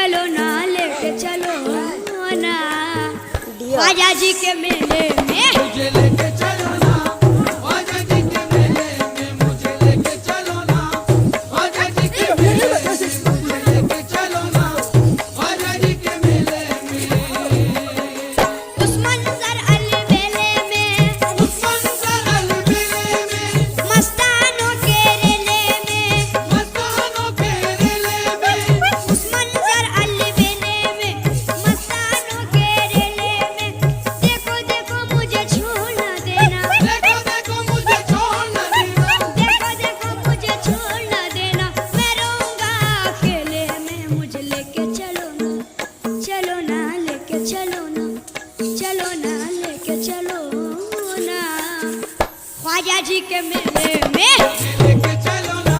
चलो ना, लेके चलो ना ख्वाजा जी के मेले में। मुझे लेके चलो ना ख्वाजा जी के मेले में, मुझे लेके चलो ना ख्वाजा जी के मेले में, मुझे लेके चलो ना ख्वाजा जी के मेले में। उस मंजर अलबेले में, उस मंजर अलबेले में, मस्तानों के रेले में, मस्तानों के रेले में, उस मंजर अलबेले में, मस्तानों के रेले में। देखो देखो मुझे छोड़ न देना, देखो देखो मुझे छोड़ न देना, देखो देखो मुझे छोड़ न देना, मैं रहूंगा अकेले में। मुझे लेके चलो ना, चलो ना, लेके चलो ना, चलो ना, लेके चलो ना ख्वाजा जी के मेले में। लेके